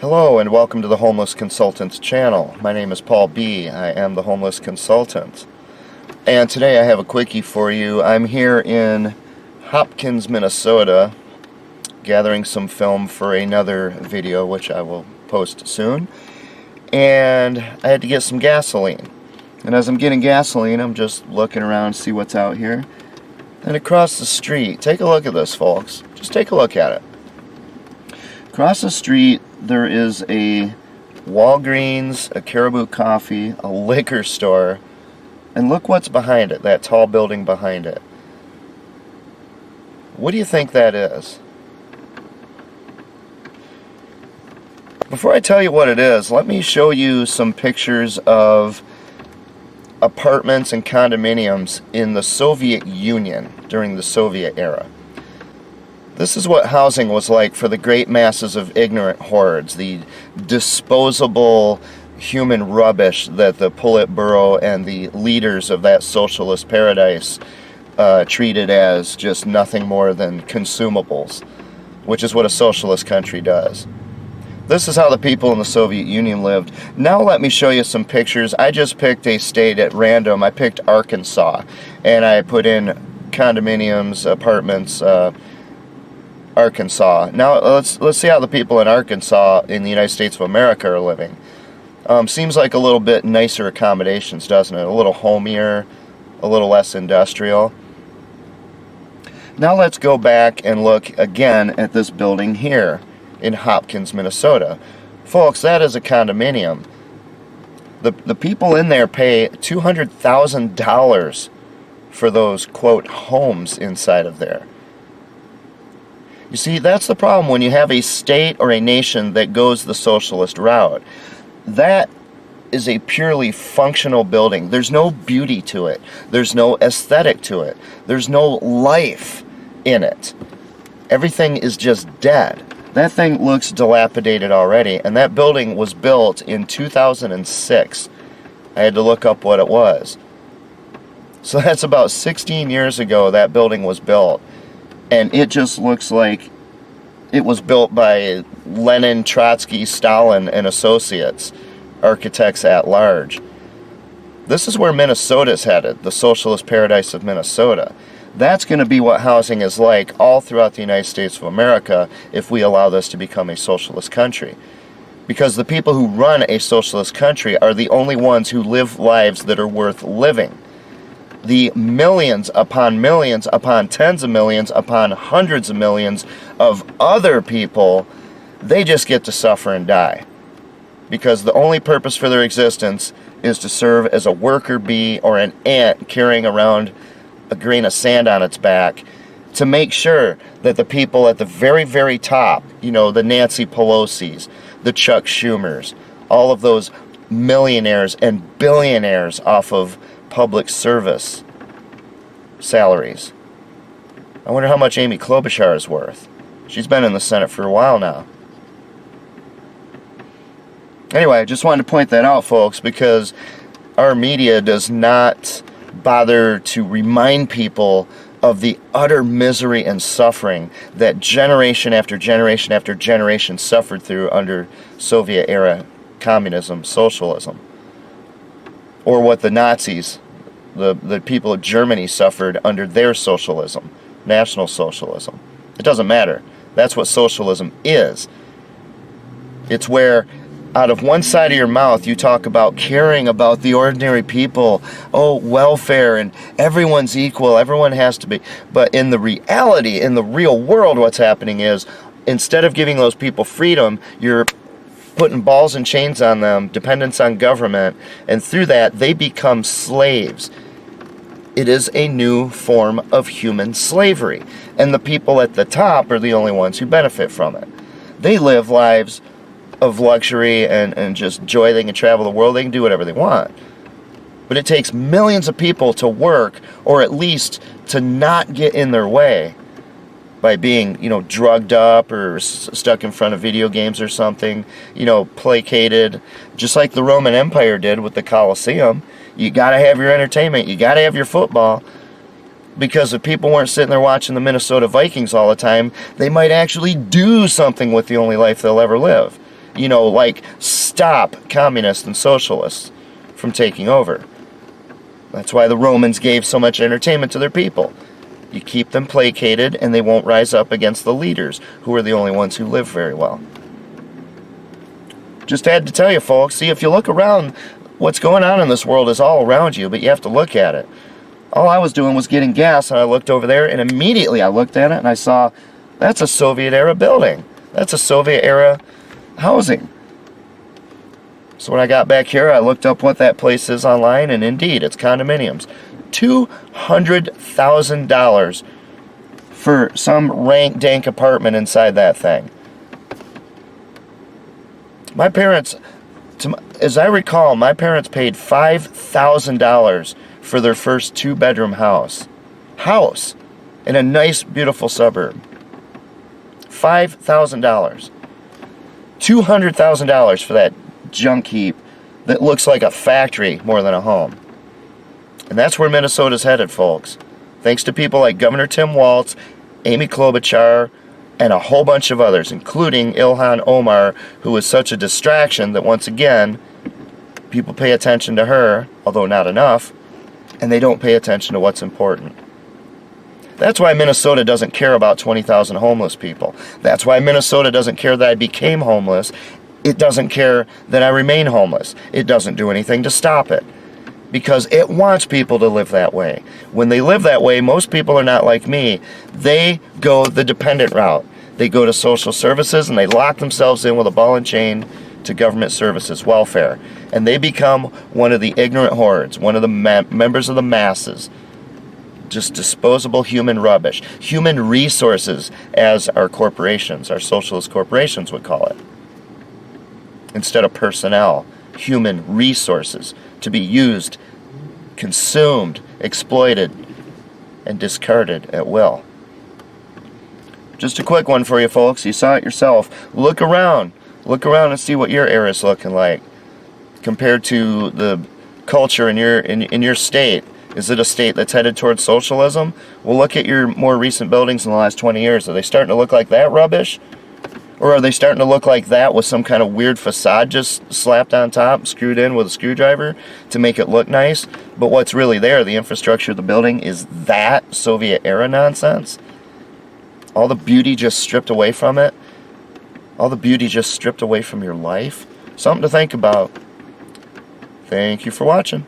Hello and welcome to the Homeless Consultants channel. My name is Paul B. I am the Homeless Consultant. And today I have a quickie for you. I'm here in Hopkins, Minnesota, gathering some film for another video which I will post soon. And I had to get some gasoline. And as I'm getting gasoline, I'm just looking around to see what's out here. And across the street, take a look at this, folks. Just take a look at it. Across the street, there is a Walgreens, a Caribou Coffee, a liquor store, and look what's behind it, that tall building behind it. What do you think that is? Before I tell you what it is, let me show you some pictures of apartments and condominiums in the Soviet Union during the Soviet era. This is what housing was like for the great masses of ignorant hordes, the disposable human rubbish that the Politburo and the leaders of that socialist paradise treated as just nothing more than consumables, which is what a socialist country does. This is how the people in the Soviet Union lived. Now let me show you some pictures. I just picked a state at random. I picked Arkansas, and I put in condominiums, apartments, Arkansas. Now let's see how the people in Arkansas in the United States of America are living. Seems like a little bit nicer accommodations, doesn't it? A little homier, a little less industrial. Now let's go back and look again at this building here in Hopkins, Minnesota. Folks, that is a condominium. The people in there pay $200,000 for those, quote, homes inside of there. You see, that's the problem when you have a state or a nation that goes the socialist route. That is a purely functional building. There's no beauty to it. There's no aesthetic to it. There's no life in it. Everything is just dead. That thing looks dilapidated already, and that building was built in 2006. I had to look up what it was. So that's about 16 years ago that building was built. And it just looks like it was built by Lenin, Trotsky, Stalin, and associates, architects at large. This is where Minnesota's headed, the socialist paradise of Minnesota. That's going to be what housing is like all throughout the United States of America if we allow this to become a socialist country. Because the people who run a socialist country are the only ones who live lives that are worth living. The millions upon tens of millions upon hundreds of millions of other people, they just get to suffer and die. Because the only purpose for their existence is to serve as a worker bee or an ant carrying around a grain of sand on its back to make sure that the people at the very, very top, you know, the Nancy Pelosi's, the Chuck Schumers, all of those millionaires and billionaires off of public service salaries. I wonder how much Amy Klobuchar is worth. She's been in the Senate for a while now. Anyway, I just wanted to point that out, folks, because our media does not bother to remind people of the utter misery and suffering that generation after generation after generation suffered through under Soviet-era communism, socialism. Or what the Nazis, the people of Germany suffered under their socialism, National Socialism. It doesn't matter. That's what socialism is. It's where out of one side of your mouth you talk about caring about the ordinary people, oh, welfare, and everyone's equal, everyone has to be. But in the reality, in the real world, what's happening is instead of giving those people freedom, you're putting balls and chains on them, dependence on government, and through that they become slaves. It is a new form of human slavery, and the people at the top are the only ones who benefit from it. They live lives of luxury and just joy. They can travel the world, they can do whatever they want. But it takes millions of people to work, or at least to not get in their way by being, you know, drugged up or stuck in front of video games or something, you know, placated, just like the Roman Empire did with the Colosseum. You gotta have your entertainment, you gotta have your football, because if people weren't sitting there watching the Minnesota Vikings all the time, they might actually do something with the only life they'll ever live. like stop communists and socialists from taking over. That's why the Romans gave so much entertainment to their people. You keep them placated and they won't rise up against the leaders, who are the only ones who live very well. Just had to tell you, folks, see, if you look around, what's going on in this world is all around you, but you have to look at it. All I was doing was getting gas, and I looked over there, and immediately I looked at it, and I saw, that's a Soviet-era building. That's a Soviet-era housing. So when I got back here, I looked up what that place is online, and indeed, it's condominiums. $200,000 for some rank-dank apartment inside that thing. My parents, as I recall, my parents paid $5,000 for their first 2-bedroom house in a nice, beautiful suburb. $5,000. $200,000 for that junk heap that looks like a factory more than a home. And that's where Minnesota's headed, folks. Thanks to people like Governor Tim Walz, Amy Klobuchar, and a whole bunch of others, including Ilhan Omar, who was such a distraction that once again, people pay attention to her, although not enough, and they don't pay attention to what's important. That's why Minnesota doesn't care about 20,000 homeless people. That's why Minnesota doesn't care that I became homeless. It doesn't care that I remain homeless. It doesn't do anything to stop it, because it wants people to live that way. When they live that way, most people are not like me. They go the dependent route. They go to social services and they lock themselves in with a ball and chain to government services, welfare. And they become one of the ignorant hordes, one of the members of the masses. Just disposable human rubbish. Human resources, as our corporations, our socialist corporations would call it. Instead of personnel, human resources to be used, consumed, exploited, and discarded at will. Just a quick one for you folks. You saw it yourself. Look around. Look around and see what your area is looking like compared to the culture in your state. Is it a state that's headed towards socialism? Well, look at your more recent buildings in the last 20 years. Are they starting to look like that rubbish? Or are they starting to look like that with some kind of weird facade just slapped on top, screwed in with a screwdriver to make it look nice? But what's really there, the infrastructure of the building, is that Soviet-era nonsense? All the beauty just stripped away from it? All the beauty just stripped away from your life? Something to think about. Thank you for watching.